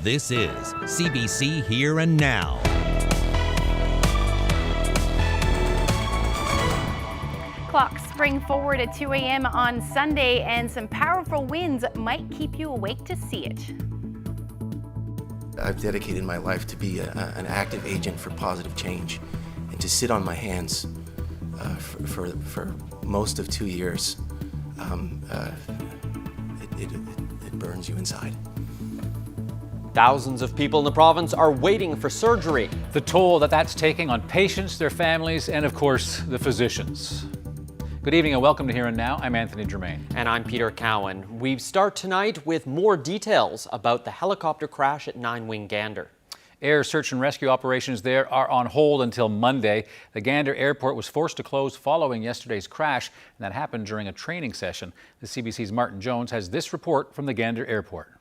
This is CBC Here and Now. Clocks spring forward at 2 a.m. on Sunday, and some powerful winds might keep you awake to see it. I've dedicated my life to be an active agent for positive change, and to sit on my hands for most of 2 years, it burns you inside. Thousands of people in the province are waiting for surgery. The toll that's taking on patients, their families, and of course, the physicians. Good evening and welcome to Here and Now. I'm Anthony Germain. And I'm Peter Cowan. We start tonight with more details about the helicopter crash at Nine-Wing Gander. Air search and rescue operations there are on hold until Monday. The Gander Airport was forced to close following yesterday's crash, and that happened during a training session. The CBC's Martin Jones has this report from the Gander Airport.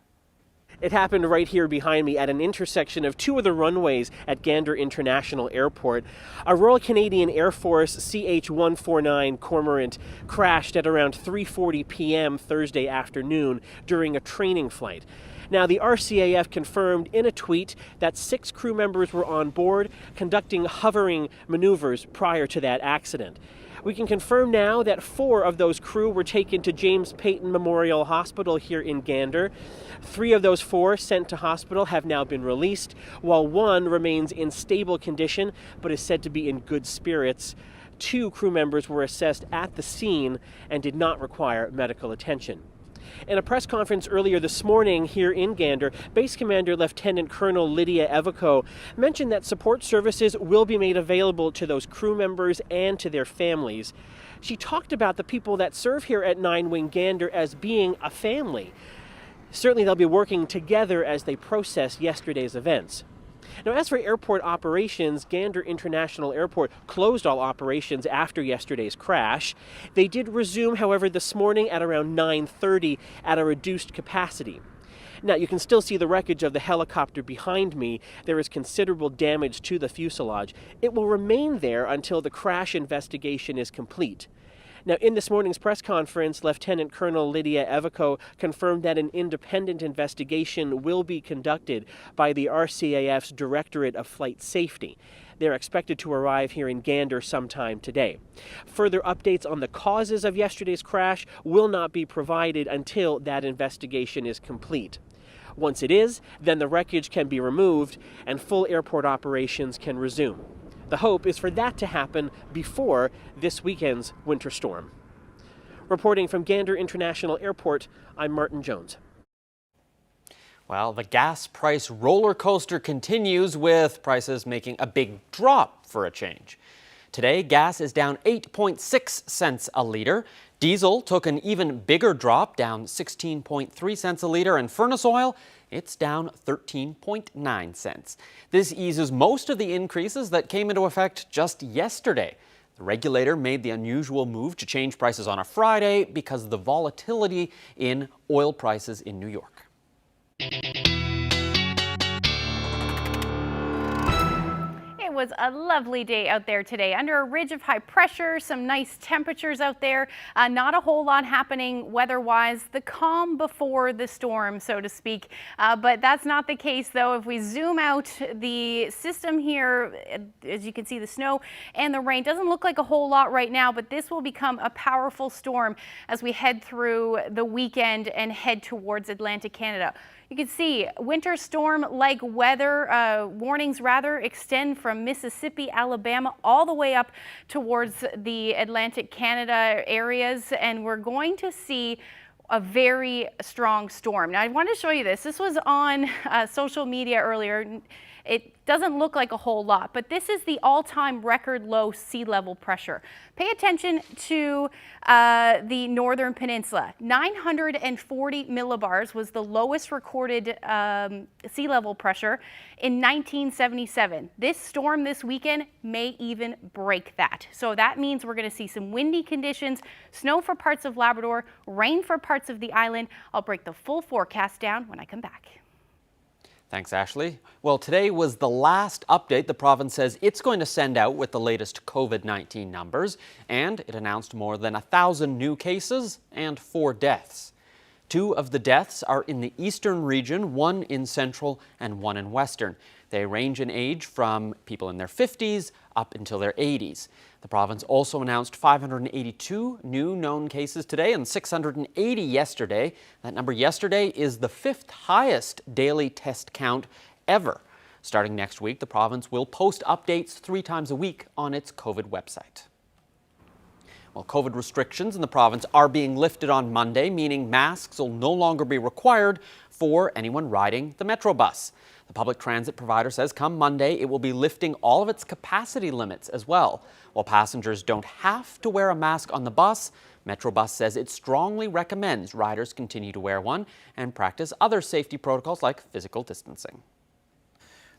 It happened right here behind me at an intersection of two of the runways at Gander International Airport. A Royal Canadian Air Force CH-149 Cormorant crashed at around 3:40 p.m. Thursday afternoon during a training flight. Now, the RCAF confirmed in a tweet that 6 crew members were on board conducting hovering maneuvers prior to that accident. We can confirm now that 4 of those crew were taken to James Peyton Memorial Hospital here in Gander. 3 of those 4 sent to hospital have now been released, while 1 remains in stable condition but is said to be in good spirits. 2 crew members were assessed at the scene and did not require medical attention. In a press conference earlier this morning here in Gander, Base Commander Lieutenant Colonel Lydia Evico mentioned that support services will be made available to those crew members and to their families. She talked about the people that serve here at Nine-Wing Gander as being a family. Certainly they'll be working together as they process yesterday's events. Now, as for airport operations, Gander International Airport closed all operations after yesterday's crash. They did resume, however, this morning at around 9:30 at a reduced capacity. Now, you can still see the wreckage of the helicopter behind me. There is considerable damage to the fuselage. It will remain there until the crash investigation is complete. Now, in this morning's press conference, Lieutenant Colonel Lydia Evico confirmed that an independent investigation will be conducted by the RCAF's Directorate of Flight Safety. They're expected to arrive here in Gander sometime today. Further updates on the causes of yesterday's crash will not be provided until that investigation is complete. Once it is, then the wreckage can be removed and full airport operations can resume. The hope is for that to happen before this weekend's winter storm. Reporting from Gander International Airport, I'm Martin Jones. Well, the gas price roller coaster continues, with prices making a big drop for a change. Today, gas is down 8.6 cents a litre. Diesel took an even bigger drop, down 16.3 cents a litre, and furnace oil, it's down 13.9 cents. This eases most of the increases that came into effect just yesterday. The regulator made the unusual move to change prices on a Friday because of the volatility in oil prices in New York. It was a lovely day out there today. Under a ridge of high pressure, some nice temperatures out there. Not a whole lot happening weather-wise. The calm before the storm, so to speak. But that's not the case, though. If we zoom out, the system here, as you can see, the snow and the rain doesn't look like a whole lot right now, but this will become a powerful storm as we head through the weekend and head towards Atlantic Canada. You can see winter storm-like weather warnings extend from Mississippi, Alabama, all the way up towards the Atlantic Canada areas, and we're going to see a very strong storm. Now, I want to show you this. This was on social media earlier. It doesn't look like a whole lot, but this is the all-time record low sea level pressure. Pay attention to the northern peninsula. 940 millibars was the lowest recorded sea level pressure in 1977. This storm this weekend may even break that. So that means we're going to see some windy conditions, snow for parts of Labrador, rain for parts of the island. I'll break the full forecast down when I come back. Thanks, Ashley. Well, today was the last update the province says it's going to send out with the latest COVID-19 numbers, and it announced more than 1,000 new cases and 4 deaths. 2 of the deaths are in the eastern region, 1 in central and 1 in western. They range in age from people in their 50s up until their 80s. The province also announced 582 new known cases today and 680 yesterday. That number yesterday is the 5th highest daily test count ever. Starting next week, the province will post updates 3 times a week on its COVID website. Well, COVID restrictions in the province are being lifted on Monday, meaning masks will no longer be required for anyone riding the Metro bus. The public transit provider says come Monday, it will be lifting all of its capacity limits as well. While passengers don't have to wear a mask on the bus, Metrobus says it strongly recommends riders continue to wear one and practice other safety protocols like physical distancing.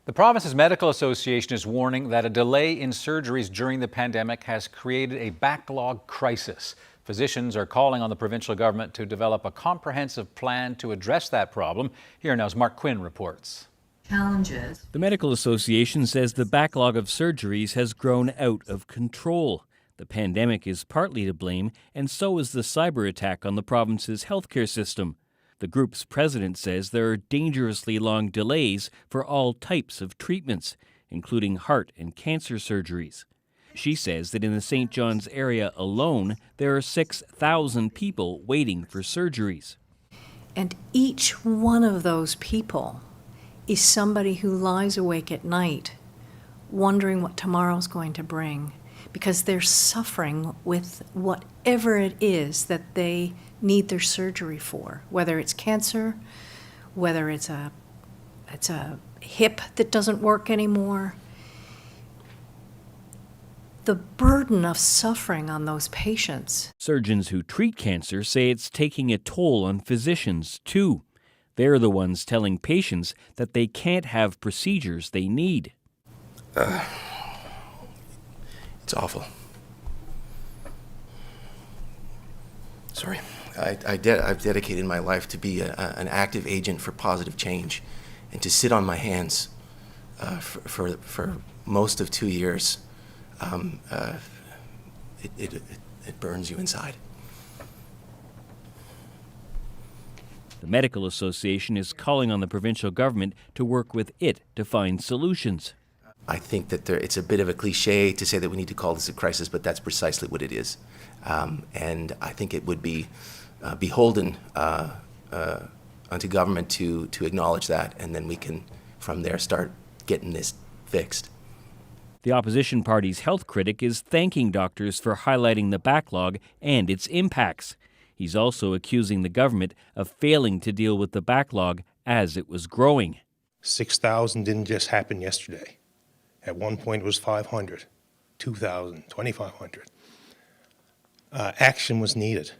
The province's medical association is warning that a delay in surgeries during the pandemic has created a backlog crisis. Physicians are calling on the provincial government to develop a comprehensive plan to address that problem. Here now's Mark Quinn reports. Challenges. The Medical Association says the backlog of surgeries has grown out of control. The pandemic is partly to blame, and so is the cyber attack on the province's healthcare system. The group's president says there are dangerously long delays for all types of treatments, including heart and cancer surgeries. She says that in the St. John's area alone, there are 6,000 people waiting for surgeries. And each one of those people is somebody who lies awake at night wondering what tomorrow's going to bring, because they're suffering with whatever it is that they need their surgery for, whether it's cancer, whether it's a hip that doesn't work anymore. The burden of suffering on those patients. Surgeons who treat cancer say it's taking a toll on physicians, too. They're the ones telling patients that they can't have procedures they need. It's awful. Sorry. I've dedicated my life to be an active agent for positive change, and to sit on my hands for most of 2 years, it burns you inside. The Medical Association is calling on the provincial government to work with it to find solutions. I think that it's a bit of a cliche to say that we need to call this a crisis, but that's precisely what it is. And I think it would be beholden onto government to acknowledge that, and then we can, from there, start getting this fixed. The opposition party's health critic is thanking doctors for highlighting the backlog and its impacts. He's also accusing the government of failing to deal with the backlog as it was growing. 6,000 didn't just happen yesterday. At one point it was 500, 2,000, 2,500. Action was needed,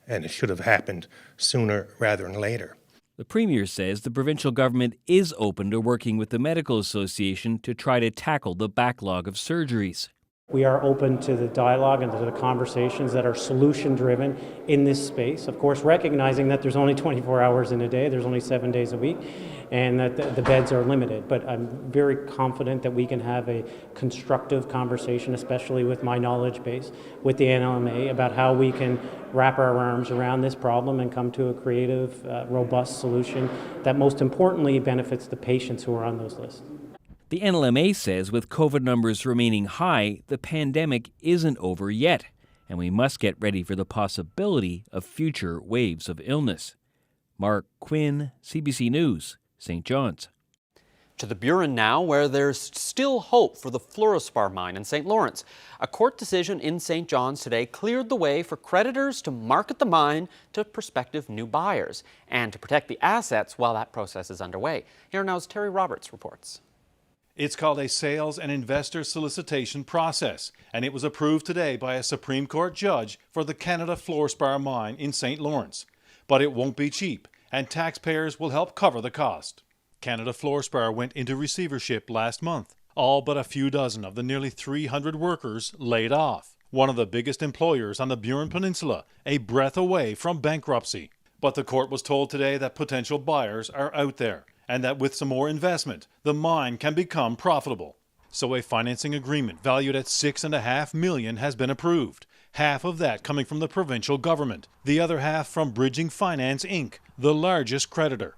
and it should have happened sooner rather than later. The Premier says the provincial government is open to working with the Medical Association to try to tackle the backlog of surgeries. We are open to the dialogue and to the conversations that are solution-driven in this space. Of course, recognizing that there's only 24 hours in a day, there's only 7 days a week, and that the beds are limited. But I'm very confident that we can have a constructive conversation, especially with my knowledge base, with the NLMA, about how we can wrap our arms around this problem and come to a creative, robust solution that most importantly benefits the patients who are on those lists. The NLMA says with COVID numbers remaining high, the pandemic isn't over yet, and we must get ready for the possibility of future waves of illness. Mark Quinn, CBC News, St. John's. To the Brier now, where there's still hope for the fluorspar mine in St. Lawrence. A court decision in St. John's today cleared the way for creditors to market the mine to prospective new buyers and to protect the assets while that process is underway. Here now's Terry Roberts reports. It's called a sales and investor solicitation process, and it was approved today by a Supreme Court judge for the Canada Fluorspar mine in St. Lawrence. But it won't be cheap, and taxpayers will help cover the cost. Canada Fluorspar went into receivership last month. All but a few dozen of the nearly 300 workers laid off. One of the biggest employers on the Burin Peninsula, a breath away from bankruptcy. But the court was told today that potential buyers are out there, and that with some more investment, the mine can become profitable. So a financing agreement valued at $6.5 million has been approved. half of that coming from the provincial government, the other half from Bridging Finance Inc., the largest creditor.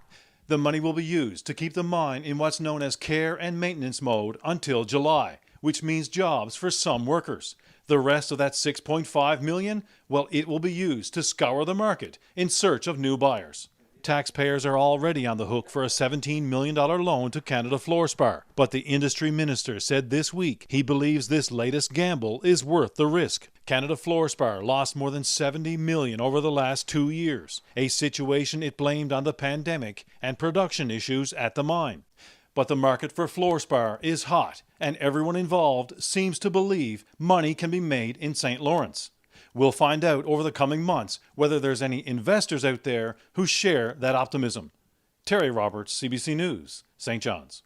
The money will be used to keep the mine in what's known as care and maintenance mode until July, which means jobs for some workers. The rest of that $6.5 million, well, it will be used to scour the market in search of new buyers. Taxpayers are already on the hook for a $17 million loan to Canada Fluorspar, but the industry minister said this week he believes this latest gamble is worth the risk. Canada Fluorspar lost more than $70 million over the last 2 years, a situation it blamed on the pandemic and production issues at the mine. But the market for fluorspar is hot, and everyone involved seems to believe money can be made in St. Lawrence. We'll find out over the coming months whether there's any investors out there who share that optimism. Terry Roberts, CBC News, St. John's.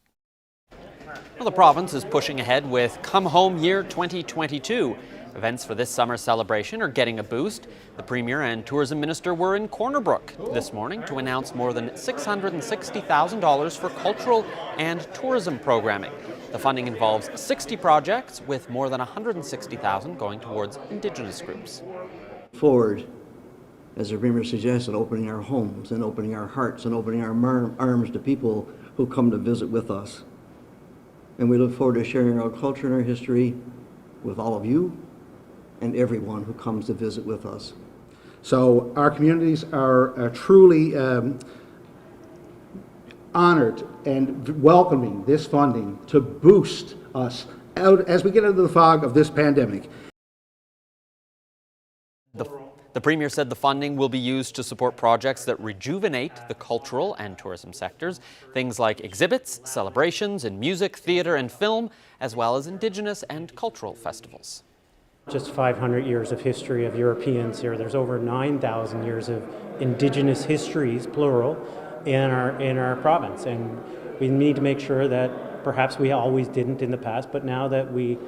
Well, the province is pushing ahead with Come Home Year 2022. Events for this summer celebration are getting a boost. The Premier and Tourism Minister were in Corner Brook this morning to announce more than $660,000 for cultural and tourism programming. The funding involves 60 projects, with more than $160,000 going towards Indigenous groups. Forward, as the Premier suggested, opening our homes and opening our hearts and opening our arms to people who come to visit with us. And we look forward to sharing our culture and our history with all of you and everyone who comes to visit with us. So our communities are truly honored and welcoming this funding to boost us out as we get into the fog of this pandemic. The Premier said the funding will be used to support projects that rejuvenate the cultural and tourism sectors, things like exhibits, celebrations in music, theatre and film, as well as Indigenous and cultural festivals. Just 500 years of history of Europeans here. There's over 9,000 years of Indigenous histories, plural, in our province, and we need to make sure that perhaps we always didn't in the past, but now that we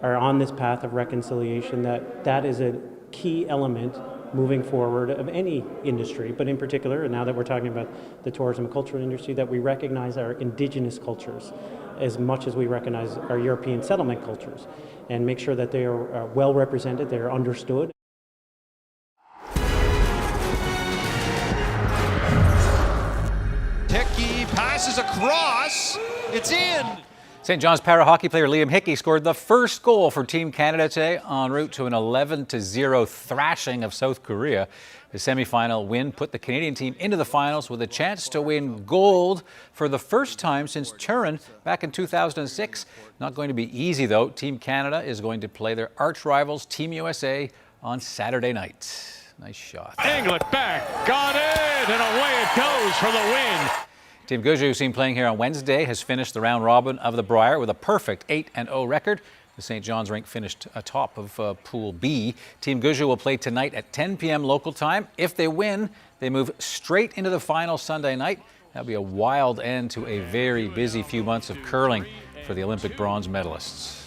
are on this path of reconciliation, that is a key element moving forward of any industry, but in particular, and now that we're talking about the tourism and cultural industry, that we recognize our Indigenous cultures as much as we recognize our European settlement cultures, and make sure that they are well represented, they are understood. Hickey passes across, it's in! St. John's para hockey player Liam Hickey scored the first goal for Team Canada today en route to an 11-0 thrashing of South Korea. The semi-final win put the Canadian team into the finals with a chance to win gold for the first time since Turin back in 2006. Not going to be easy though. Team Canada is going to play their arch rivals Team USA on Saturday night. Nice shot. Angle it back, got it, and away it goes for the win. Team Guju, seen playing here on Wednesday, has finished the round robin of the Brier with a perfect 8-0 record. The St. John's rink finished atop of Pool B. Team Guju will play tonight at 10 p.m. local time. If they win, they move straight into the final Sunday night. That'll be a wild end to a very busy few months of curling for the Olympic bronze medalists.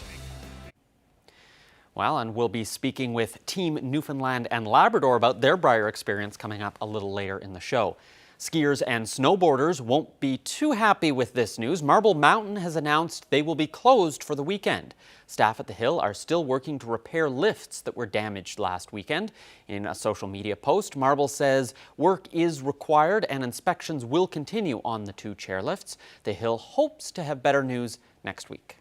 Well, and we'll be speaking with Team Newfoundland and Labrador about their Brier experience coming up a little later in the show. Skiers and snowboarders won't be too happy with this news. Marble Mountain has announced they will be closed for the weekend. Staff at the hill are still working to repair lifts that were damaged last weekend. In a social media post, Marble says work is required and inspections will continue on the two chairlifts. The hill hopes to have better news next week.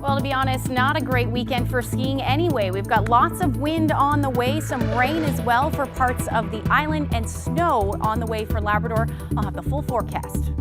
Well, to be honest, not a great weekend for skiing anyway. We've got lots of wind on the way, some rain as well for parts of the island, and snow on the way for Labrador. I'll have the full forecast.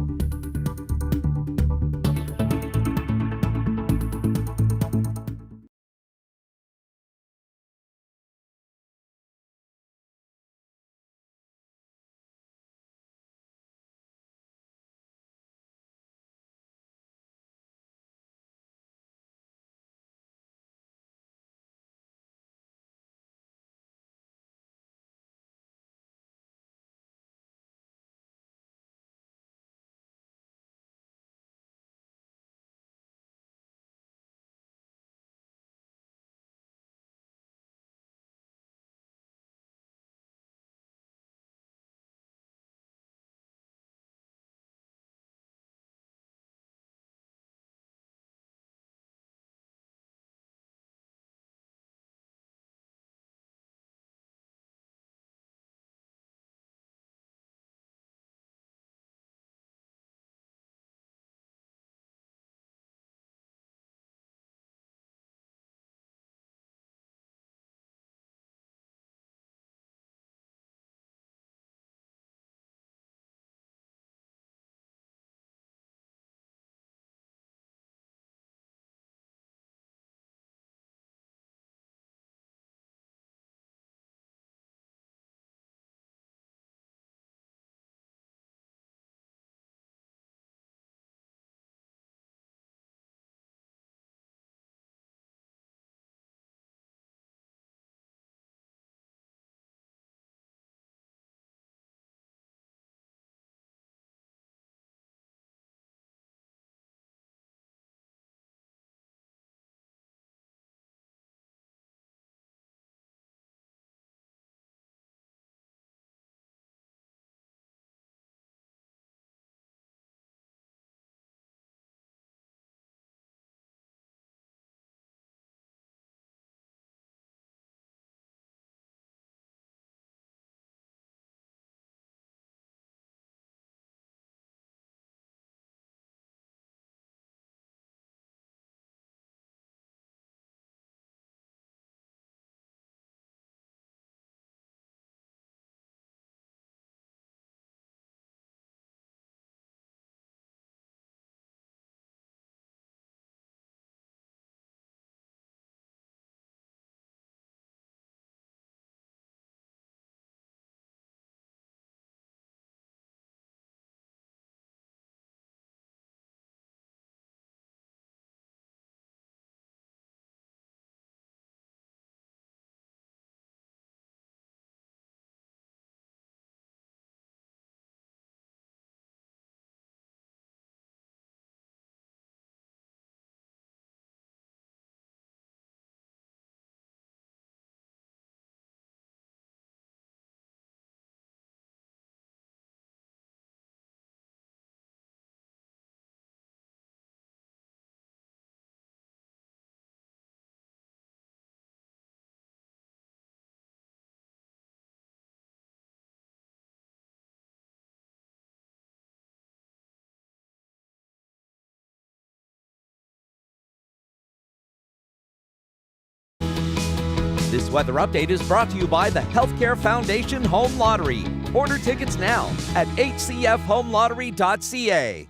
This weather update is brought to you by the Healthcare Foundation Home Lottery. Order tickets now at hcfhomelottery.ca.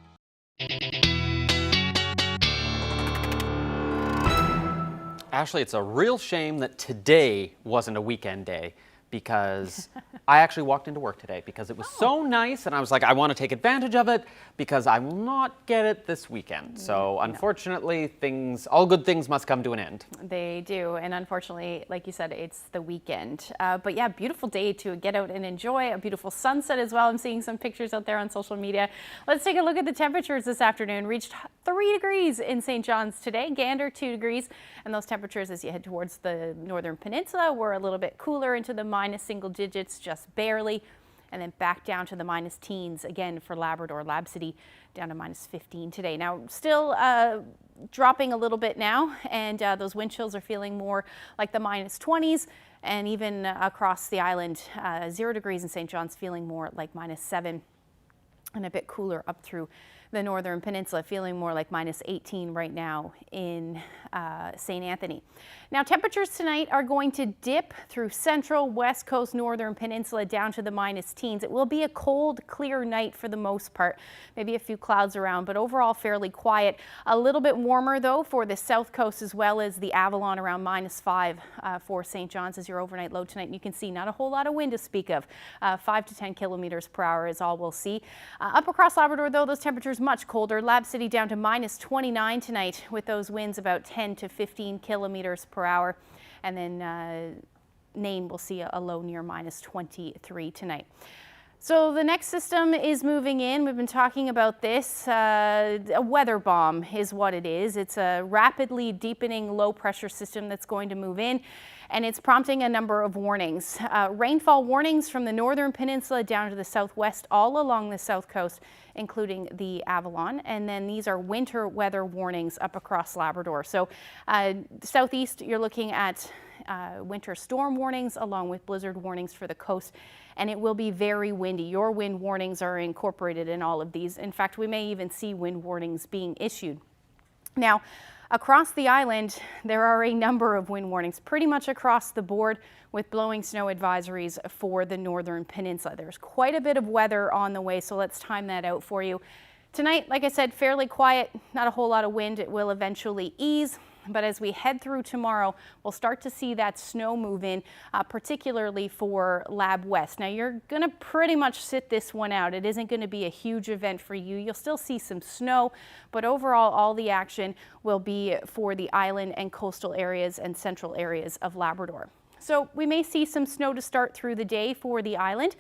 Ashley, it's a real shame that today wasn't a weekend day, because I actually walked into work today because it was so nice, and I was like, I want to take advantage of it because I will not get it this weekend. So unfortunately, all good things must come to an end. They do, and unfortunately, like you said, it's the weekend. But yeah, beautiful day to get out and enjoy. A beautiful sunset as well. I'm seeing some pictures out there on social media. Let's take a look at the temperatures this afternoon. Reached 3 degrees in St. John's today, Gander 2 degrees, and those temperatures as you head towards the northern peninsula were a little bit cooler into the minus single digits, just barely, and then back down to the minus teens again for Labrador. Lab City down to minus 15 today. Now still dropping a little bit now, and those wind chills are feeling more like the minus 20s, and even across the island, 0 degrees in St. John's feeling more like minus 7, and a bit cooler up through the northern peninsula, feeling more like minus 18 right now in St. Anthony. Now temperatures tonight are going to dip through central, west coast, northern peninsula down to the minus teens. It will be a cold, clear night for the most part. Maybe a few clouds around, but overall fairly quiet. A little bit warmer though for the south coast as well as the Avalon, around minus 5 for St. John's as your overnight low tonight. And you can see not a whole lot of wind to speak of. 5 to 10 kilometers per hour is all we'll see. Up across Labrador though, those temperatures much colder. Lab City down to minus 29 tonight with those winds about 10 to 15 kilometers per hour. And then Nain will see a low near minus 23 tonight. So the next system is moving in. We've been talking about this. A weather bomb is what it is. It's a rapidly deepening low pressure system that's going to move in, and it's prompting a number of warnings. Rainfall warnings from the northern peninsula down to the southwest, all along the south coast, including the Avalon. And then these are winter weather warnings up across Labrador. So southeast, you're looking at winter storm warnings along with blizzard warnings for the coast, and it will be very windy. Your wind warnings are incorporated in all of these. In fact, we may even see wind warnings being issued. Now, across the island, there are a number of wind warnings pretty much across the board, with blowing snow advisories for the northern peninsula. There's quite a bit of weather on the way, so let's time that out for you. Tonight, like I said, fairly quiet, not a whole lot of wind. It will eventually ease. But as we head through tomorrow, we'll start to see that snow move in, particularly for Lab West. Now, you're going to pretty much sit this one out. It isn't going to be a huge event for you. You'll still see some snow, but overall, all the action will be for the island and coastal areas and central areas of Labrador. So we may see some snow to start through the day for the island,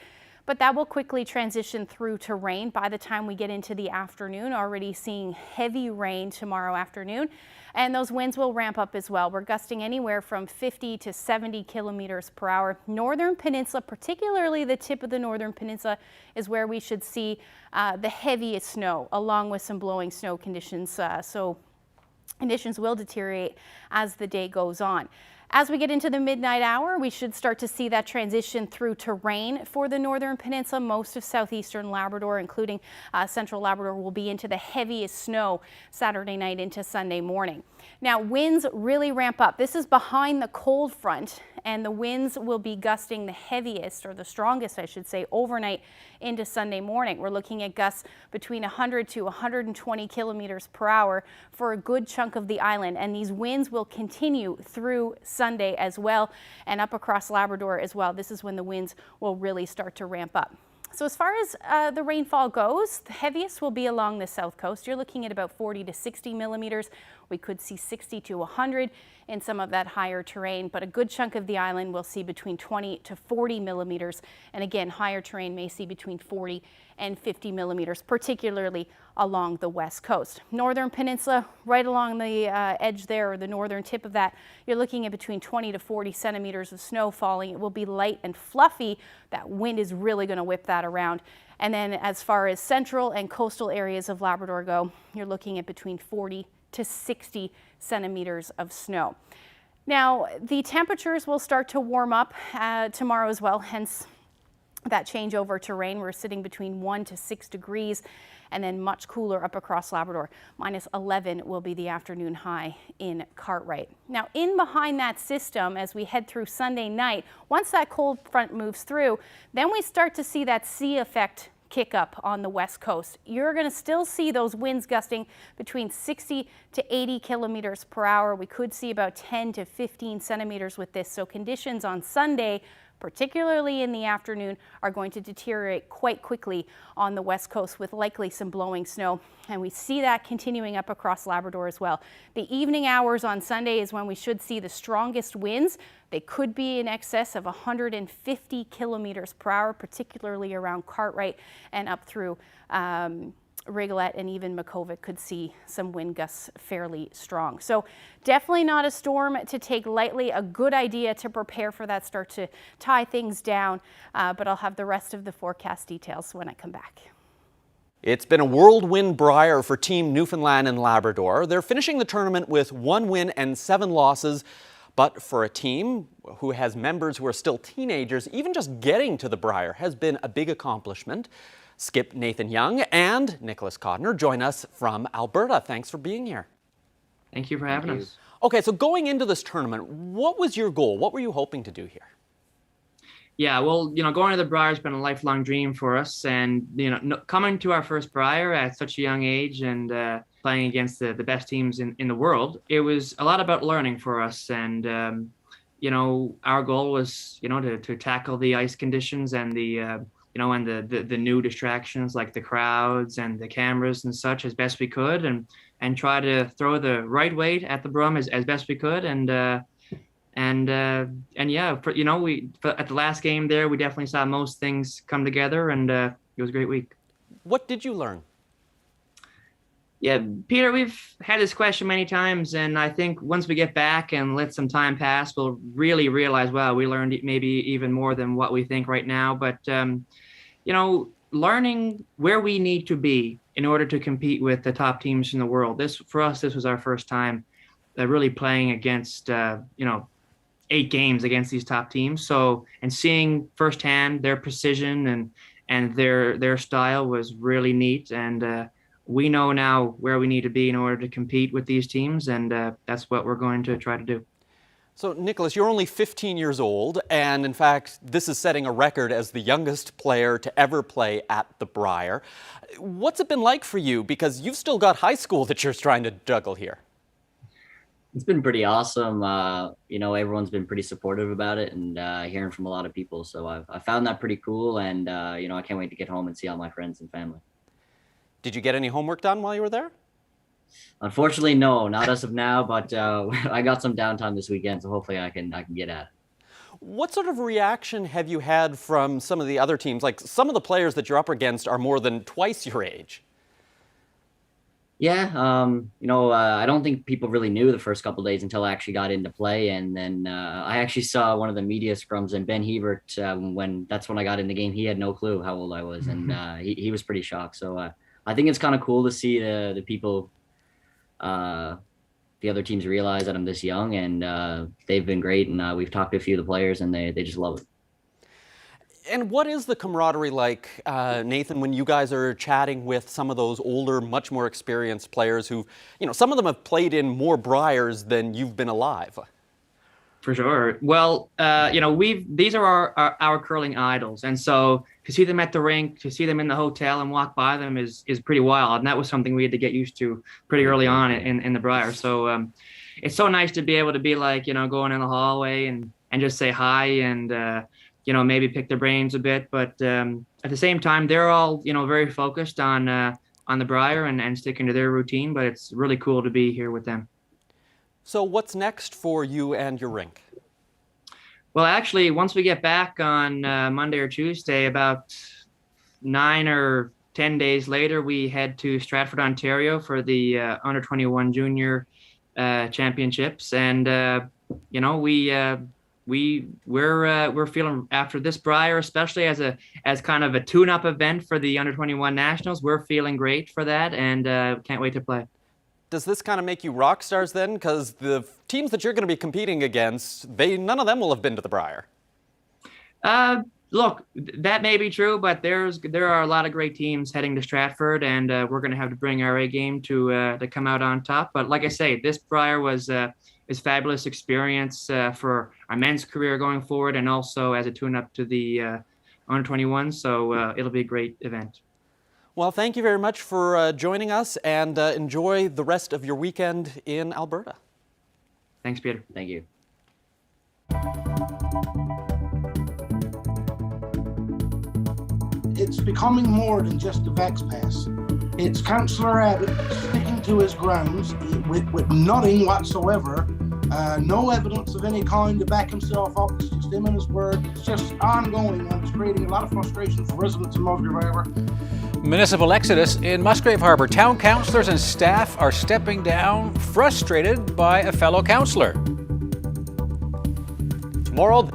but that will quickly transition through to rain by the time we get into the afternoon. Already seeing heavy rain tomorrow afternoon, and those winds will ramp up as well. We're gusting anywhere from 50 to 70 kilometers per hour. Northern Peninsula, particularly the tip of the Northern Peninsula, is where we should see the heaviest snow, along with some blowing snow conditions. So conditions will deteriorate as the day goes on. As we get into the midnight hour, we should start to see that transition through to rain for the Northern Peninsula. Most of southeastern Labrador, including central Labrador, will be into the heaviest snow Saturday night into Sunday morning. Now, winds really ramp up. This is behind the cold front, and the winds will be gusting the heaviest, or the strongest, I should say, overnight into Sunday morning. We're looking at gusts between 100 to 120 kilometers per hour for a good chunk of the island, and these winds will continue through Sunday as well, and up across Labrador as well. This is when the winds will really start to ramp up. So as far as the rainfall goes, the heaviest will be along the south coast. You're looking at about 40 to 60 millimeters. We could see 60 to 100 in some of that higher terrain, but a good chunk of the island will see between 20 to 40 millimeters. And again, higher terrain may see between 40 and 50 millimeters, particularly along the west coast. Northern Peninsula, right along the edge there, or the northern tip of that, you're looking at between 20 to 40 centimeters of snow falling. It will be light and fluffy. That wind is really going to whip that around. And then as far as central and coastal areas of Labrador go, you're looking at between 40 to 60 centimeters of snow. Now, the temperatures will start to warm up tomorrow as well, hence that change over to rain. We're sitting between 1 to 6 degrees, and then much cooler up across Labrador. -11 will be the afternoon high in Cartwright. Now, in behind that system, as we head through Sunday night, once that cold front moves through, then we start to see that sea effect kick up on the west coast. You're going to still see those winds gusting between 60 to 80 kilometers per hour. We could see about 10 to 15 centimeters with this. So conditions on Sunday, particularly in the afternoon, are going to deteriorate quite quickly on the west coast with likely some blowing snow. And we see that continuing up across Labrador as well. The evening hours on Sunday is when we should see the strongest winds. They could be in excess of 150 kilometers per hour, particularly around Cartwright and up through Rigolette, and even Makova could see some wind gusts fairly strong. So definitely not a storm to take lightly. A good idea to prepare for that, start to tie things down, but I'll have the rest of the forecast details when I come back. It's been a whirlwind Brier for Team Newfoundland and Labrador. They're finishing the tournament with 1 win and 7 losses. But for a team who has members who are still teenagers, even just getting to the Brier has been a big accomplishment. Skip Nathan Young and Nicholas Codner join us from Alberta. Thanks for being here. Thank you for having us. Okay, so going into this tournament, what was your goal? What were you hoping to do here? Yeah, well, going to the Brier has been a lifelong dream for us, and coming to our first Brier at such a young age and playing against the best teams in the world, it was a lot about learning for us. And our goal was to tackle the ice conditions and the the new distractions like the crowds and the cameras and such as best we could, and try to throw the right weight at the Brum as best we could. And yeah, at the last game there, we definitely saw most things come together, and it was a great week. What did you learn? Yeah, Peter, we've had this question many times, and I think once we get back and let some time pass, we'll really realize, wow, we learned maybe even more than what we think right now. But, learning where we need to be in order to compete with the top teams in the world. For us, this was our first time really playing against, 8 games against these top teams. So, and seeing firsthand their precision and their style was really neat. And we know now where we need to be in order to compete with these teams, and that's what we're going to try to do. So, Nicholas, you're only 15 years old, and in fact, this is setting a record as the youngest player to ever play at the Brier. What's it been like for you? Because you've still got high school that you're trying to juggle here. It's been pretty awesome. Everyone's been pretty supportive about it, and hearing from a lot of people. So I found that pretty cool, and I can't wait to get home and see all my friends and family. Did you get any homework done while you were there? Unfortunately, no, not as of now, but I got some downtime this weekend, so hopefully I can get at it. What sort of reaction have you had from some of the other teams? Like, some of the players that you're up against are more than twice your age. Yeah, I don't think people really knew the first couple of days until I actually got into play, and then I actually saw one of the media scrums, and Ben Hebert, when I got in the game, he had no clue how old I was, and he was pretty shocked. So I think it's kind of cool to see the people, the other teams realize that I'm this young, and they've been great, and we've talked to a few of the players, and they just love it. And what is the camaraderie like, Nathan, when you guys are chatting with some of those older, much more experienced players who, some of them have played in more Briers than you've been alive? For sure. Well, these are our curling idols, and so to see them at the rink, to see them in the hotel and walk by them is pretty wild, and that was something we had to get used to pretty early on in the Brier. So it's so nice to be able to be like, going in the hallway and just say hi and maybe pick their brains a bit, but at the same time, they're all very focused on the Brier and sticking to their routine. But it's really cool to be here with them. So what's next for you and your rink? Well, actually, once we get back on Monday or Tuesday, about 9 or 10 days later, we head to Stratford, Ontario for the Under 21 Junior Championships, and we're feeling after this Brier, especially as kind of a tune-up event for the Under 21 Nationals. We're feeling great for that, and can't wait to play. Does this kind of make you rock stars then? Because the teams that you're going to be competing against, none of them will have been to the Brier. Look, that may be true, but there are a lot of great teams heading to Stratford, and we're going to have to bring our A game to come out on top. But like I say, this Brier was is fabulous experience for our men's career going forward, and also as a tune-up to the under 21. So it'll be a great event. Well, thank you very much for joining us, and enjoy the rest of your weekend in Alberta. Thanks, Peter. Thank you. It's becoming more than just a Vex Pass. It's Councillor Abbott sticking to his grounds with nothing whatsoever, no evidence of any kind to back himself up. It's just him and his word. It's just ongoing, and it's creating a lot of frustration for residents in Musgrave Harbour. Municipal exodus in Musgrave Harbour. Town councillors and staff are stepping down, frustrated by a fellow councillor. Tomorrow.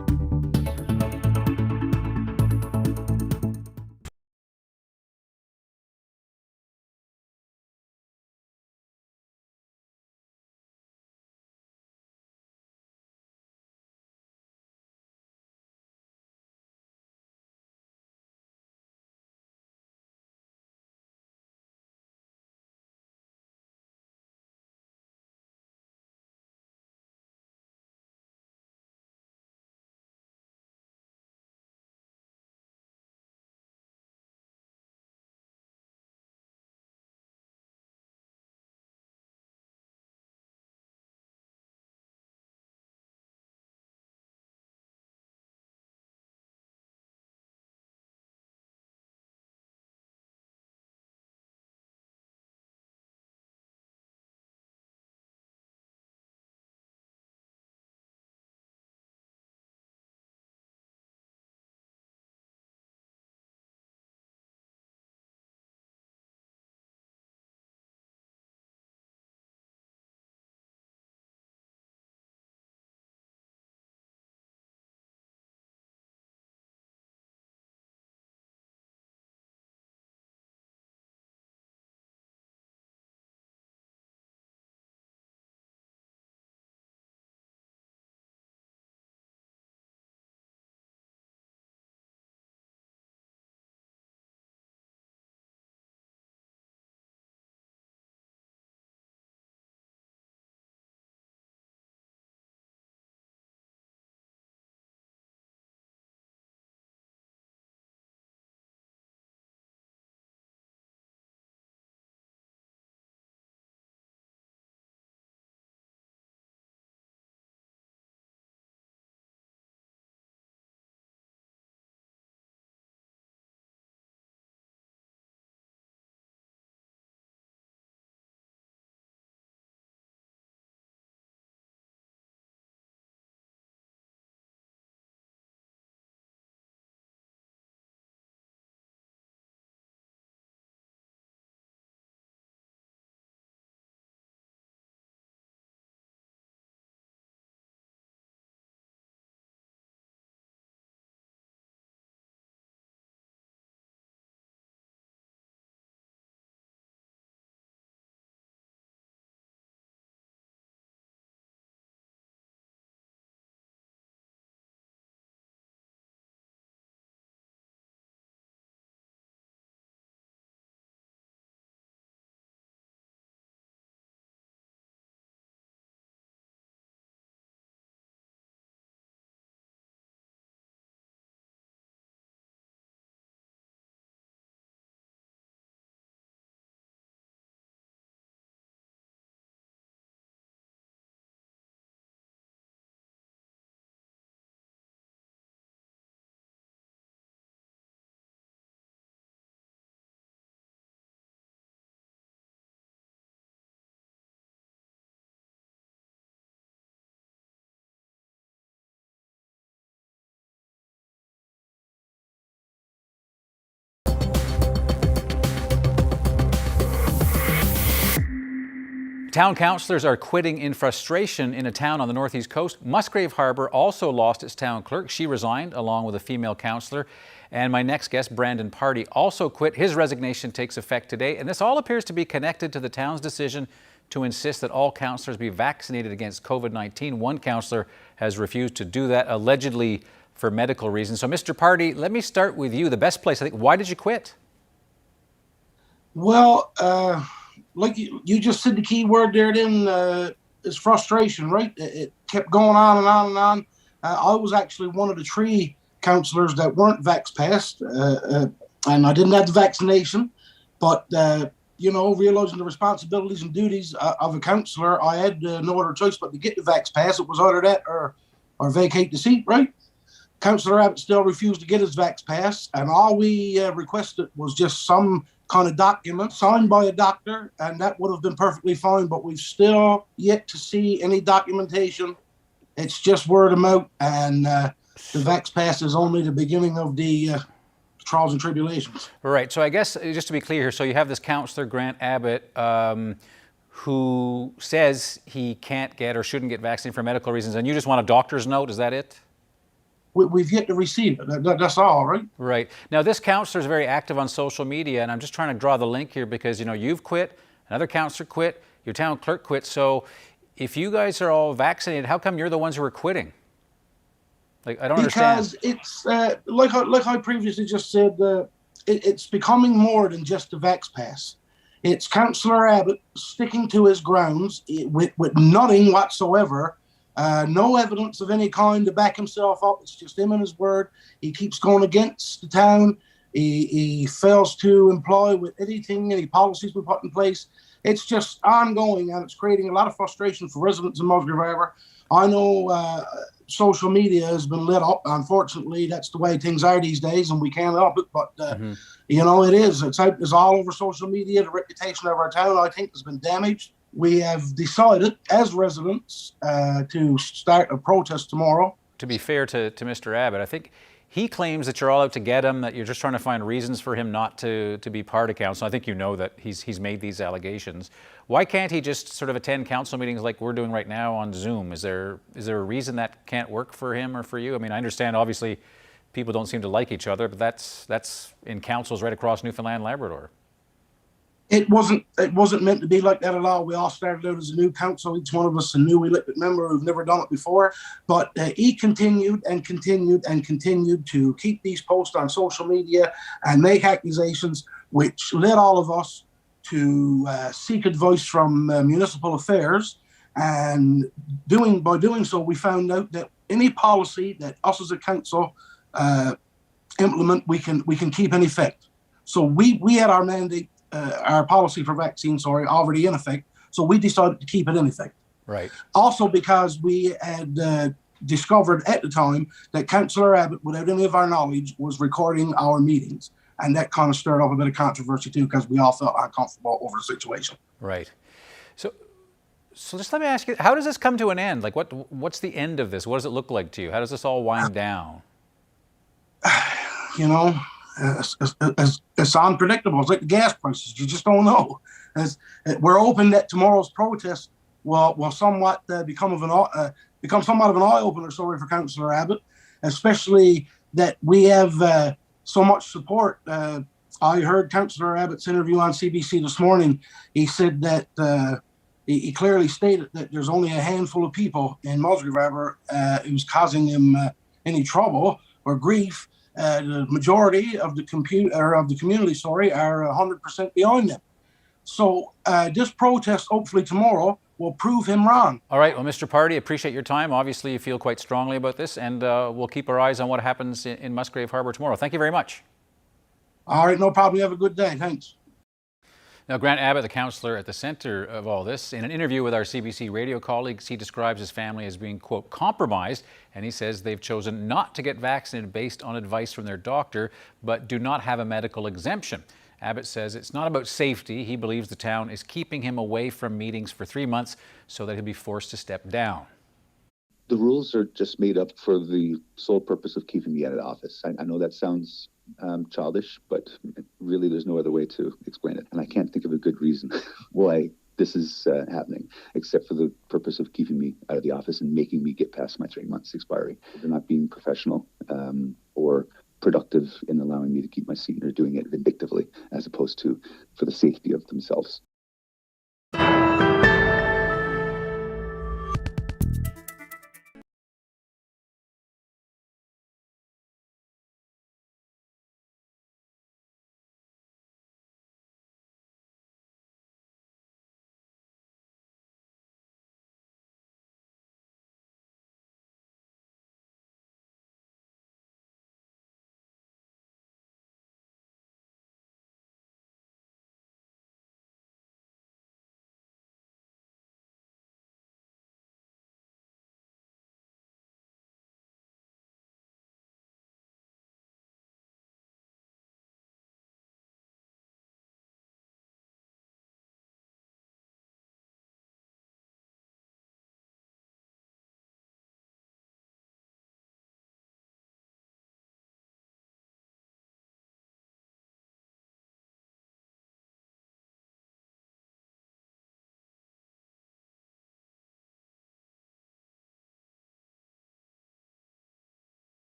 Town councillors are quitting in frustration in a town on the northeast coast. Musgrave Harbour also lost its town clerk. She resigned along with a female councillor. And my next guest, Brandon Party, also quit. His resignation takes effect today. And this all appears to be connected to the town's decision to insist that all councillors be vaccinated against COVID-19. One councillor has refused to do that, allegedly for medical reasons. So, Mr. Party, let me start with you. The best place, I think. Why did you quit? Well, like you just said the key word there then, is frustration, right? It kept going on and on and on. I was actually one of the 3 councillors that weren't vax passed, and I didn't have the vaccination, but realizing the responsibilities and duties of a councillor, I had no other choice but to get the vax pass. It was either that or vacate the seat, right? Councillor Abbott still refused to get his vax pass, and all we requested was just some kind of document signed by a doctor, and that would have been perfectly fine, but we've still yet to see any documentation. It's just word of mouth, and the vax pass is only the beginning of the trials and tribulations. Right. So I guess, just to be clear here, so you have this councillor, Grant Abbott, who says he can't get or shouldn't get vaccinated for medical reasons, and you just want a doctor's note, is that it? We've yet to receive it. That's all, right? Right. Now, this councillor is very active on social media, and I'm just trying to draw the link here because, you've quit, another councillor quit, your town clerk quit. So if you guys are all vaccinated, how come you're the ones who are quitting? Like, I don't understand. Because it's, like I previously just said, it's becoming more than just a vax pass. It's Councillor Abbott sticking to his grounds with nothing whatsoever. No evidence of any kind to back himself up. It's just him and his word. He keeps going against the town. He fails to employ with any policies we put in place. It's just ongoing, and it's creating a lot of frustration for residents in Musgrave. I know social media has been lit up. Unfortunately, that's the way things are these days, and we can't help it. But it is. It's all over social media. The reputation of our town, I think, has been damaged. We have decided, as residents, to start a protest tomorrow. To be fair to Mr. Abbott, I think he claims that you're all out to get him, that you're just trying to find reasons for him not to be part of council. I think you know that he's made these allegations. Why can't he just sort of attend council meetings like we're doing right now on Zoom? Is there a reason that can't work for him or for you? I mean, I understand obviously people don't seem to like each other, but that's in councils right across Newfoundland and Labrador. It wasn't meant to be like that at all. We all started out as a new council. Each one of us a new elected member who've never done it before. But he continued and continued and continued to keep these posts on social media and make accusations, which led all of us to seek advice from Municipal Affairs. And by doing so, we found out that any policy that us as a council implement, we can keep in effect. So we had our mandate. Our policy for vaccines, already in effect. So we decided to keep it in effect. Right. Also because we had discovered at the time that Councillor Abbott, without any of our knowledge, was recording our meetings. And that kind of stirred up a bit of controversy too, because we all felt uncomfortable over the situation. Right. So just let me ask you, how does this come to an end? Like what's the end of this? What does it look like to you? How does this all wind down? It's unpredictable. It's like the gas prices. You just don't know. We're hoping that tomorrow's protest will somewhat become somewhat of an eye-opener, for Councillor Abbott, especially that we have so much support. I heard Councillor Abbott's interview on CBC this morning. He said that he clearly stated that there's only a handful of people in Musgrave who's causing him any trouble or grief. The majority of the community, are 100% behind them. So this protest, hopefully tomorrow, will prove him wrong. All right. Well, Mr. Party, appreciate your time. Obviously, you feel quite strongly about this, and we'll keep our eyes on what happens in Musgrave Harbour tomorrow. Thank you very much. All right. No problem. You have a good day. Thanks. Now, Grant Abbott, the councillor at the centre of all this, in an interview with our CBC radio colleagues, he describes his family as being, quote, compromised, and he says they've chosen not to get vaccinated based on advice from their doctor, but do not have a medical exemption. Abbott says it's not about safety. He believes the town is keeping him away from meetings for 3 months so that he'll be forced to step down. The rules are just made up for the sole purpose of keeping me out of office. I know that sounds childish, but really there's no other way to explain it. And I can't think of a good reason why this is happening, except for the purpose of keeping me out of the office and making me get past my 3 months expiry. They're not being professional or productive in allowing me to keep my seat. They're doing it vindictively as opposed to for the safety of themselves.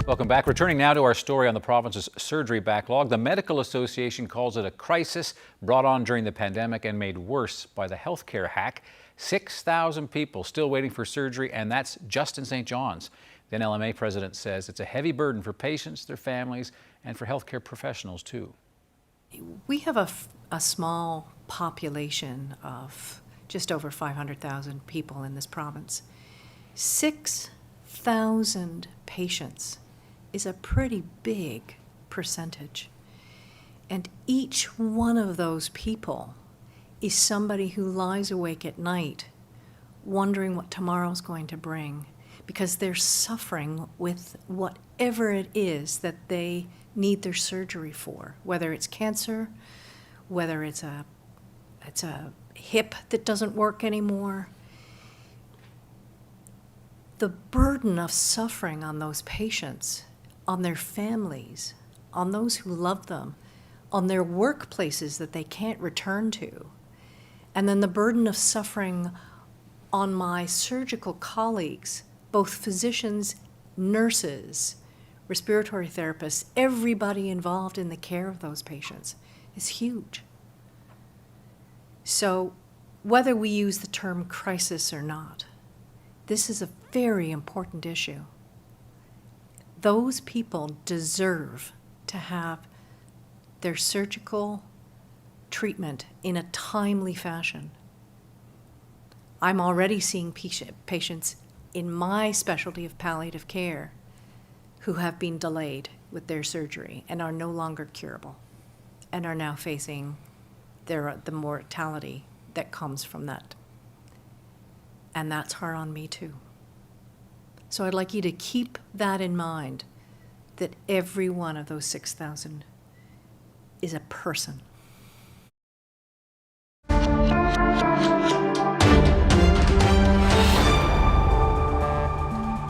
Welcome back. Returning now to our story on the province's surgery backlog. The Medical Association calls it a crisis brought on during the pandemic and made worse by the healthcare hack. 6,000 people still waiting for surgery, and that's just in St. John's. The NLMA president says it's a heavy burden for patients, their families, and for healthcare professionals too. We have a small population of just over 500,000 people in this province. 6,000 patients is a pretty big percentage. And each one of those people is somebody who lies awake at night wondering what tomorrow's going to bring, because they're suffering with whatever it is that they need their surgery for, whether it's cancer, whether it's a hip that doesn't work anymore. The burden of suffering on those patients, on their families, on those who love them, on their workplaces that they can't return to, and then the burden of suffering on my surgical colleagues, both physicians, nurses, respiratory therapists, everybody involved in the care of those patients, is huge. So whether we use the term crisis or not, this is a very important issue. Those people deserve to have their surgical treatment in a timely fashion. I'm already seeing patients in my specialty of palliative care who have been delayed with their surgery and are no longer curable and are now facing the mortality that comes from that. And that's hard on me too. So I'd like you to keep that in mind, that every one of those 6,000 is a person.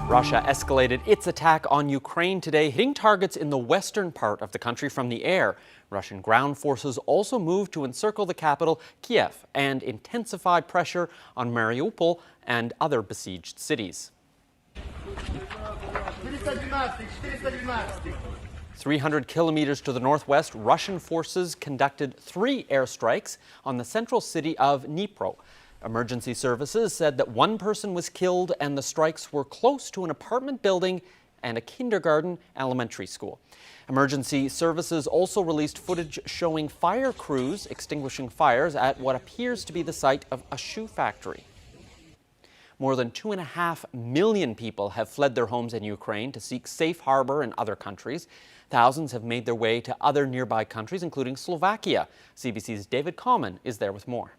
Russia escalated its attack on Ukraine today, hitting targets in the western part of the country from the air. Russian ground forces also moved to encircle the capital, Kiev, and intensify pressure on Mariupol and other besieged cities. 300 kilometers to the northwest, Russian forces conducted 3 airstrikes on the central city of Dnipro. Emergency services said that 1 person was killed and the strikes were close to an apartment building and a kindergarten elementary school. Emergency services also released footage showing fire crews extinguishing fires at what appears to be the site of a shoe factory. More than 2.5 million people have fled their homes in Ukraine to seek safe harbor in other countries. Thousands have made their way to other nearby countries, including Slovakia. CBC's David Common is there with more.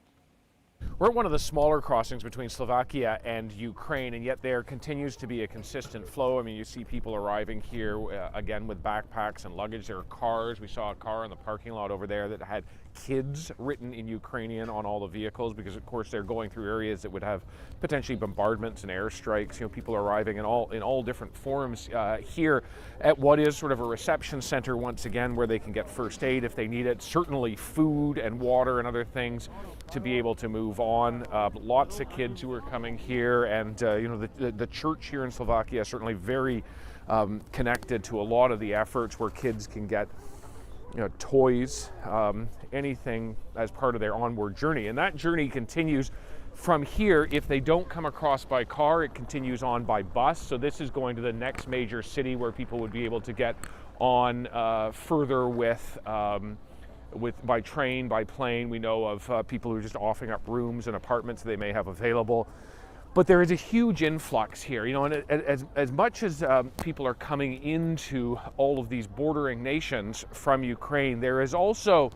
We're at one of the smaller crossings between Slovakia and Ukraine, and yet there continues to be a consistent flow. I mean, you see people arriving here again with backpacks and luggage. There are cars. We saw a car in the parking lot over there that had kids written in Ukrainian on all the vehicles, because of course they're going through areas that would have potentially bombardments and airstrikes. You know, people are arriving in all different forms here at what is sort of a reception center once again, where they can get first aid if they need it, certainly food and water and other things to be able to move on. Lots of kids who are coming here, and you know, the church here in Slovakia is certainly very connected to a lot of the efforts where kids can get, you know, toys, anything as part of their onward journey. And that journey continues from here. If they don't come across by car, it continues on by bus. So this is going to the next major city where people would be able to get on further with by train, by plane. We know of people who are just offering up rooms and apartments they may have available. But there is a huge influx here, you know, and as much as people are coming into all of these bordering nations from Ukraine, there is also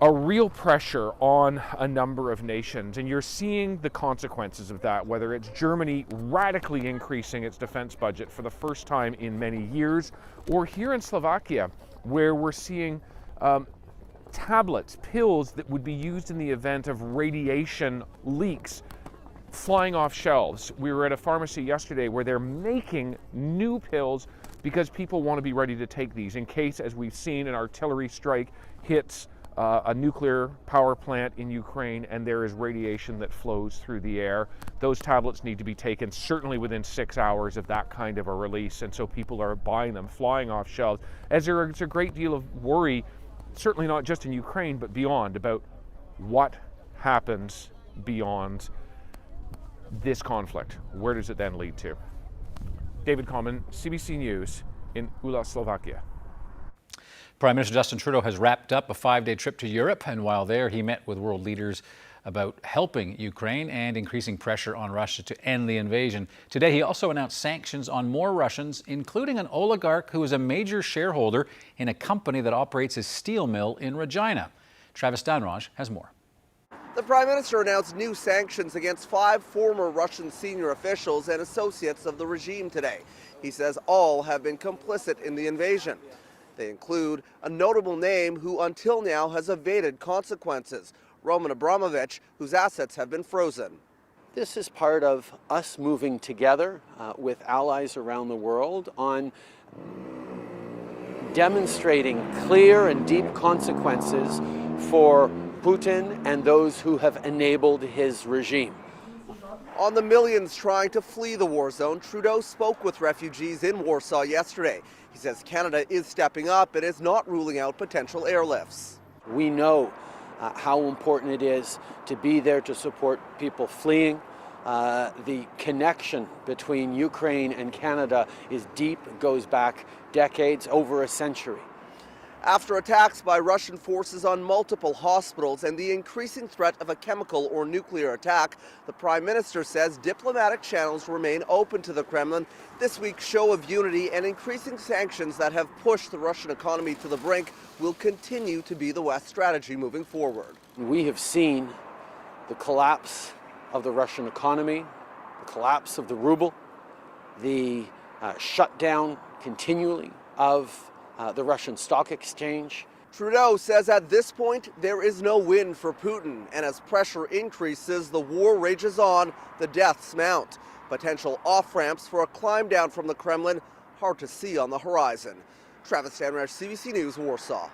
a real pressure on a number of nations, and you're seeing the consequences of that, whether it's Germany radically increasing its defense budget for the first time in many years, or here in Slovakia, where we're seeing tablets, pills that would be used in the event of radiation leaks flying off shelves. We were at a pharmacy yesterday where they're making new pills because people want to be ready to take these in case, as we've seen, an artillery strike hits a nuclear power plant in Ukraine and there is radiation that flows through the air, those tablets need to be taken certainly within 6 hours of that kind of a release. And so people are buying them, flying off shelves, as there is a great deal of worry, certainly not just in Ukraine, but beyond, about what happens beyond this conflict. Where does it then lead to? David Common, CBC News in Ula, Slovakia. Prime Minister Justin Trudeau has wrapped up a 5-day trip to Europe, and while there he met with world leaders about helping Ukraine and increasing pressure on Russia to end the invasion. Today he also announced sanctions on more Russians, including an oligarch who is a major shareholder in a company that operates a steel mill in Regina. Travis Danraj has more. The Prime Minister announced new sanctions against 5 former Russian senior officials and associates of the regime today. He says all have been complicit in the invasion. They include a notable name who until now has evaded consequences, Roman Abramovich, whose assets have been frozen. This is part of us moving together with allies around the world on demonstrating clear and deep consequences for Putin and those who have enabled his regime. On the millions trying to flee the war zone, Trudeau spoke with refugees in Warsaw yesterday. He says Canada is stepping up and is not ruling out potential airlifts. We know how important it is to be there to support people fleeing. The connection between Ukraine and Canada is deep, it goes back decades, over a century. After attacks by Russian forces on multiple hospitals and the increasing threat of a chemical or nuclear attack, the Prime Minister says diplomatic channels remain open to the Kremlin. This week's show of unity and increasing sanctions that have pushed the Russian economy to the brink will continue to be the West strategy moving forward. We have seen the collapse of the Russian economy, the collapse of the ruble, the shutdown continually of the Russian stock exchange. Trudeau says at this point there is no win for Putin, and as pressure increases, the war rages on, the deaths mount. Potential off-ramps for a climb down from the Kremlin hard to see on the horizon. Travis Danraj, CBC News, Warsaw.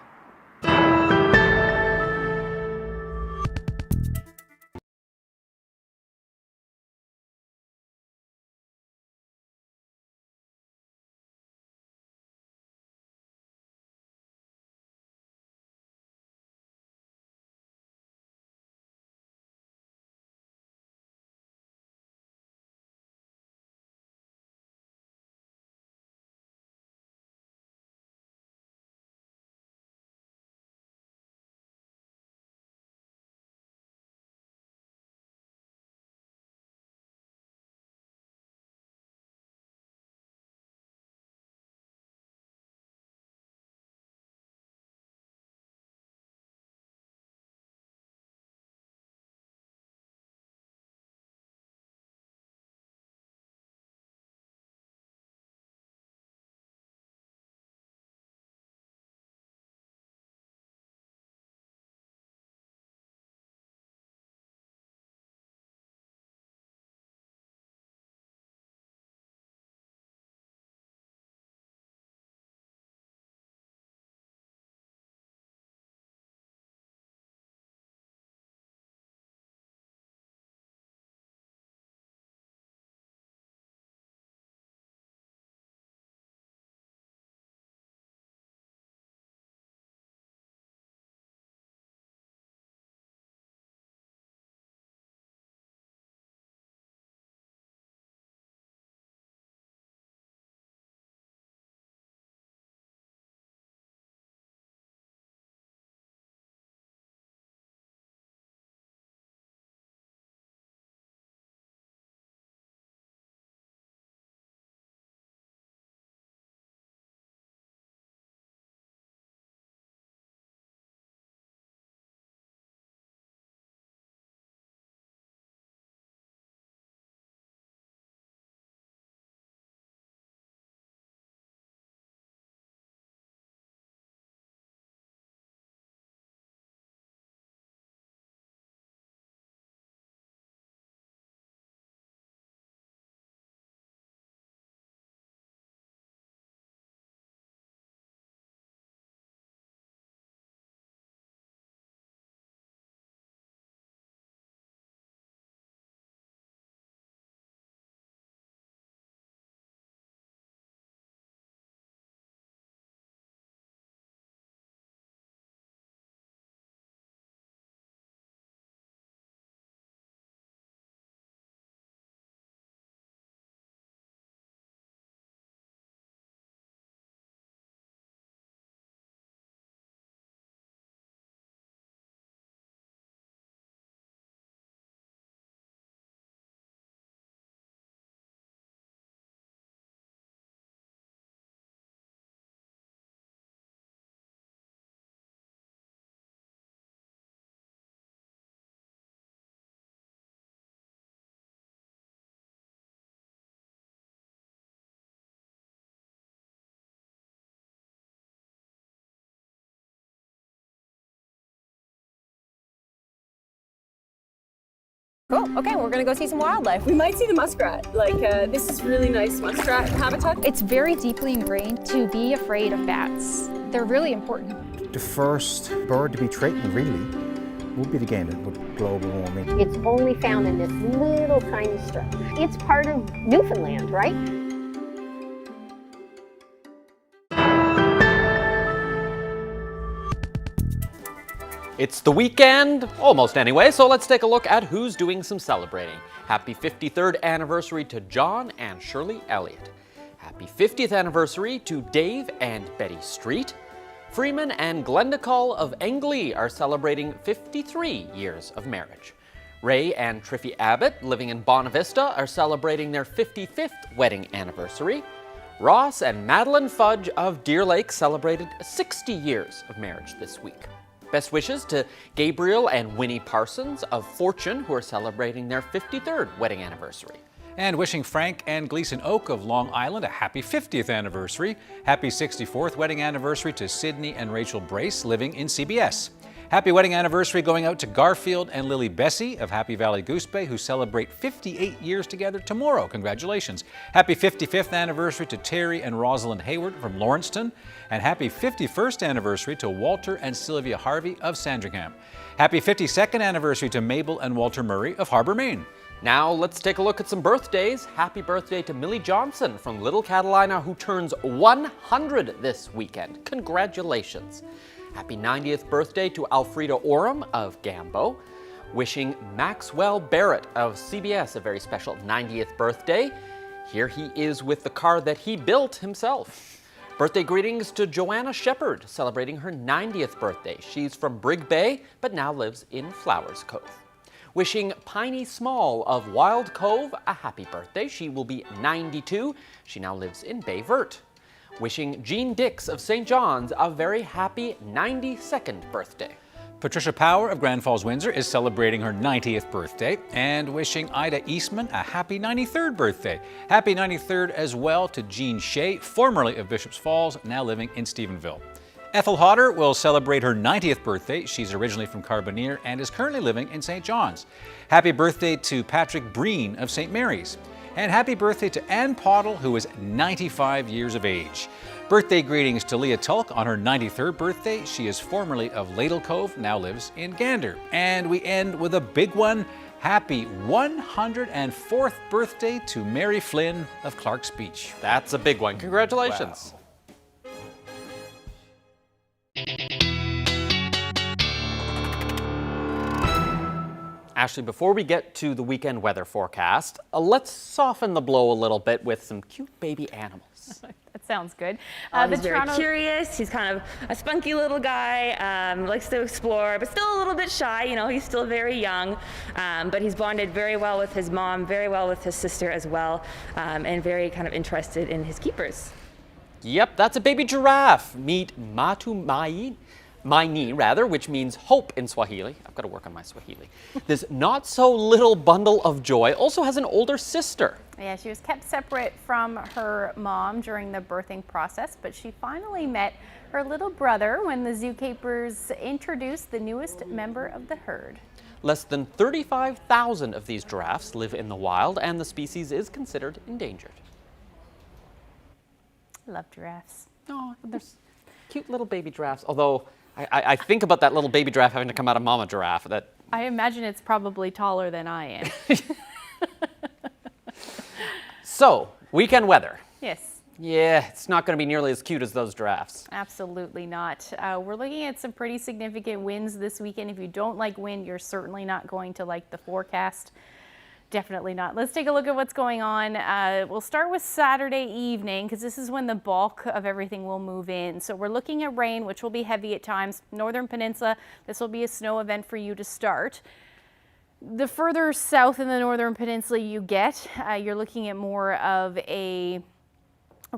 Cool. Okay, we're gonna go see some wildlife. We might see the muskrat. Like, this is really nice muskrat habitat. It's very deeply ingrained to be afraid of bats. They're really important. The first bird to be threatened, really, would be the gander with global warming. It's only found in this little tiny strip. It's part of Newfoundland, right? It's the weekend, almost anyway, so let's take a look at who's doing some celebrating. Happy 53rd anniversary to John and Shirley Elliott. Happy 50th anniversary to Dave and Betty Street. Freeman and Glenda Call of Englee are celebrating 53 years of marriage. Ray and Triffy Abbott, living in Bonavista, are celebrating their 55th wedding anniversary. Ross and Madeline Fudge of Deer Lake celebrated 60 years of marriage this week. Best wishes to Gabriel and Winnie Parsons of Fortune, who are celebrating their 53rd wedding anniversary. And wishing Frank and Gleason Oak of Long Island a happy 50th anniversary. Happy 64th wedding anniversary to Sydney and Rachel Brace, living in CBS. Happy wedding anniversary going out to Garfield and Lily Bessie of Happy Valley Goose Bay, who celebrate 58 years together tomorrow. Congratulations. Happy 55th anniversary to Terry and Rosalind Hayward from Lawrencetown. And happy 51st anniversary to Walter and Sylvia Harvey of Sandringham. Happy 52nd anniversary to Mabel and Walter Murray of Harbour, Maine. Now let's take a look at some birthdays. Happy birthday to Millie Johnson from Little Catalina, who turns 100 this weekend. Congratulations. Happy 90th birthday to Alfreda Oram of Gambo. Wishing Maxwell Barrett of CBS a very special 90th birthday. Here he is with the car that he built himself. Birthday greetings to Joanna Shepherd, celebrating her 90th birthday. She's from Brig Bay, but now lives in Flowers Cove. Wishing Piney Small of Wild Cove a happy birthday. She will be 92. She now lives in Bay Verte. Wishing Jean Dix of St. John's a very happy 92nd birthday. Patricia Power of Grand Falls, Windsor is celebrating her 90th birthday, and wishing Ida Eastman a happy 93rd birthday. Happy 93rd as well to Jean Shea, formerly of Bishops Falls, now living in Stephenville. Ethel Hodder will celebrate her 90th birthday. She's originally from Carbonear and is currently living in St. John's. Happy birthday to Patrick Breen of St. Mary's. And happy birthday to Ann Pottle, who is 95 years of age. Birthday greetings to Leah Tulk on her 93rd birthday. She is formerly of Ladle Cove, now lives in Gander. And we end with a big one. Happy 104th birthday to Mary Flynn of Clark's Beach. That's a big one. Congratulations. Wow. Ashley, before we get to the weekend weather forecast, let's soften the blow a little bit with some cute baby animals. That sounds good. He's very curious. He's kind of a spunky little guy, likes to explore, but still a little bit shy. You know, he's still very young, but he's bonded very well with his mom, very well with his sister as well, and very kind of interested in his keepers. Yep, that's a baby giraffe. Meet Matumaini, which means hope in Swahili. I've got to work on my Swahili. This not so little bundle of joy also has an older sister. Yeah, she was kept separate from her mom during the birthing process, but she finally met her little brother when the zookeepers introduced the newest member of the herd. Less than 35,000 of these giraffes live in the wild, and the species is considered endangered. I love giraffes. Oh, there's cute little baby giraffes, although I think about that little baby giraffe having to come out of mama giraffe. I imagine it's probably taller than I am. So, weekend weather. Yes. Yeah, it's not going to be nearly as cute as those giraffes. Absolutely not. We're looking at some pretty significant winds this weekend. If you don't like wind, you're certainly not going to like the forecast. Definitely not. Let's take a look at what's going on. We'll start with Saturday evening because this is when the bulk of everything will move in. So we're looking at rain, which will be heavy at times. Northern Peninsula, this will be a snow event for you to start. The further south in the Northern Peninsula you get, you're looking at more of a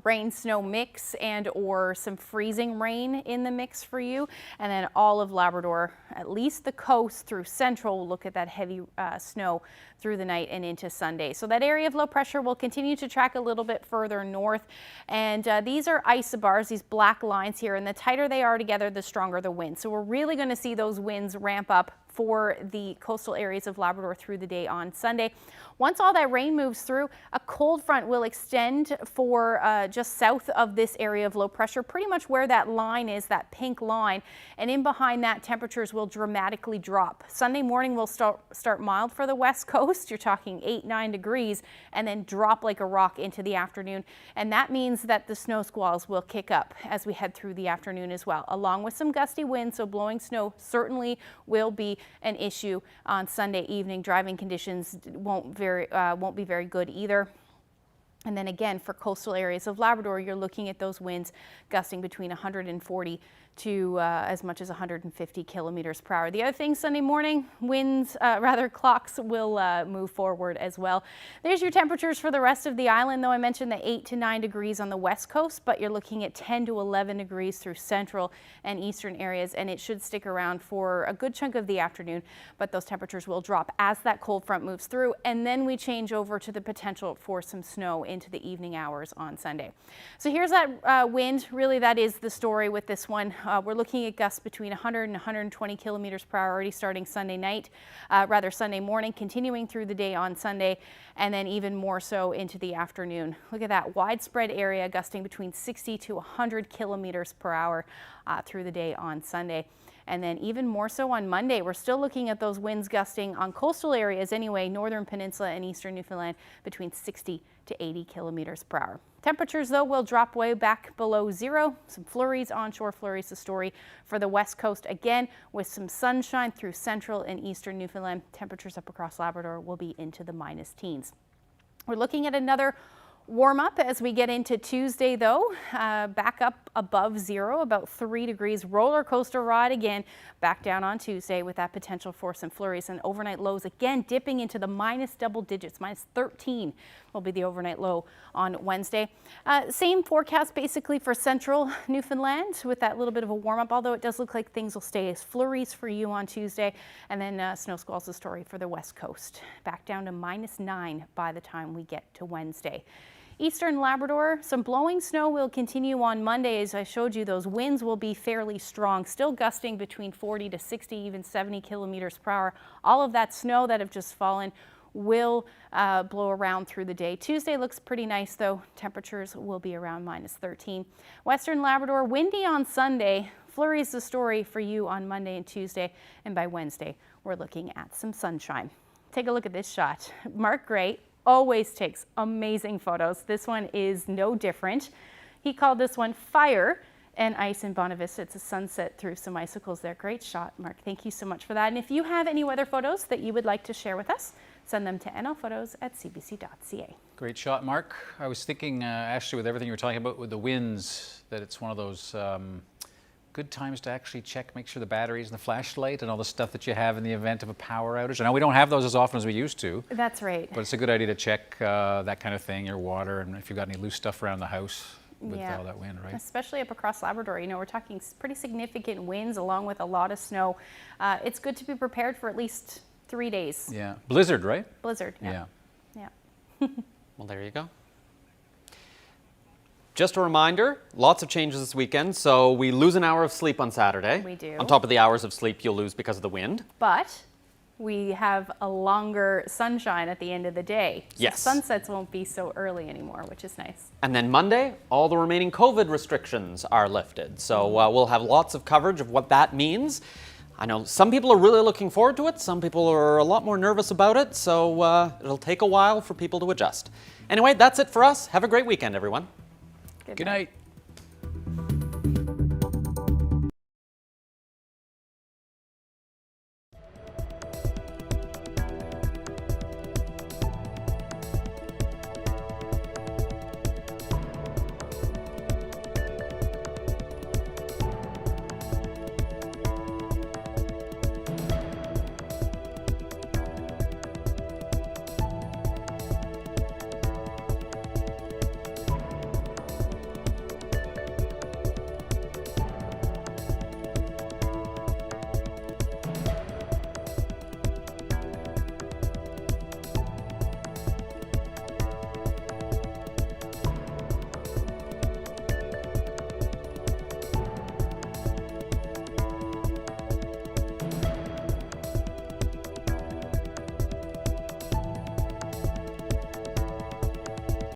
rain-snow mix and or some freezing rain in the mix for you. And then all of Labrador, at least the coast through central, will look at that heavy snow through the night and into Sunday. So that area of low pressure will continue to track a little bit further north. And these are isobars, these black lines here. And the tighter they are together, the stronger the wind. So we're really going to see those winds ramp up for the coastal areas of Labrador through the day on Sunday. Once all that rain moves through, a cold front will extend for just south of this area of low pressure, pretty much where that line is, that pink line. And in behind that, temperatures will dramatically drop. Sunday morning will start mild for the west coast. You're talking 8-9 degrees, and then drop like a rock into the afternoon. And that means that the snow squalls will kick up as we head through the afternoon as well, along with some gusty winds. So blowing snow certainly will be an issue on Sunday evening. Driving conditions won't be very good either. And then again, for coastal areas of Labrador, you're looking at those winds gusting between 140 to as much as 150 kilometers per hour. The other thing, Sunday morning, clocks will move forward as well. There's your temperatures for the rest of the island, though I mentioned the 8 to 9 degrees on the west coast, but you're looking at 10 to 11 degrees through central and eastern areas, and it should stick around for a good chunk of the afternoon, but those temperatures will drop as that cold front moves through, and then we change over to the potential for some snow into the evening hours on Sunday. So here's that wind. Really, that is the story with this one. We're looking at gusts between 100 and 120 kilometers per hour already starting Sunday morning, continuing through the day on Sunday, and then even more so into the afternoon. Look at that widespread area gusting between 60 to 100 kilometers per hour through the day on Sunday. And then even more so on Monday. We're still looking at those winds gusting on coastal areas anyway, northern peninsula and eastern Newfoundland, between 60 to 80 kilometers per hour. Temperatures, though, will drop way back below zero. Some flurries, onshore flurries, the story for the west coast. Again, with some sunshine through central and eastern Newfoundland. Temperatures up across Labrador will be into the minus teens. We're looking at another warm up as we get into Tuesday, though. Back up above zero, about 3 degrees. Roller coaster ride again, back down on Tuesday with that potential for some flurries, and overnight lows again dipping into the minus double digits. Minus 13 will be the overnight low on Wednesday. Same forecast basically for central Newfoundland with that little bit of a warm up, although it does look like things will stay as flurries for you on Tuesday, and then snow squalls the story for the west coast. Back down to minus 9 by the time we get to Wednesday. Eastern Labrador, some blowing snow will continue on Monday. As I showed you, those winds will be fairly strong, still gusting between 40 to 60, even 70 kilometers per hour. All of that snow that have just fallen will blow around through the day. Tuesday looks pretty nice, though. Temperatures will be around minus 13. Western Labrador, windy on Sunday. Flurries the story for you on Monday and Tuesday, and by Wednesday, we're looking at some sunshine. Take a look at this shot. Mark Gray always takes amazing photos. This one is no different. He called this one Fire and Ice in Bonavista. It's a sunset through some icicles there. Great shot, Mark. Thank you so much for that. And if you have any weather photos that you would like to share with us, send them to nlphotos@cbc.ca. Great shot, Mark. I was thinking, Ashley, with everything you were talking about with the winds, that it's one of those good times to actually check, make sure the batteries and the flashlight and all the stuff that you have in the event of a power outage. I know we don't have those as often as we used to. That's right. But it's a good idea to check that kind of thing, your water, and if you've got any loose stuff around the house with all that wind, right? Especially up across Labrador. You know, we're talking pretty significant winds along with a lot of snow. It's good to be prepared for at least 3 days. Yeah. Blizzard, right? Blizzard, yeah. Well, there you go. Just a reminder, lots of changes this weekend. So we lose an hour of sleep on Saturday. We do. On top of the hours of sleep you'll lose because of the wind. But we have a longer sunshine at the end of the day. So yes. Sunsets won't be so early anymore, which is nice. And then Monday, all the remaining COVID restrictions are lifted. So we'll have lots of coverage of what that means. I know some people are really looking forward to it. Some people are a lot more nervous about it. So it'll take a while for people to adjust. Anyway, that's it for us. Have a great weekend, everyone. Good night.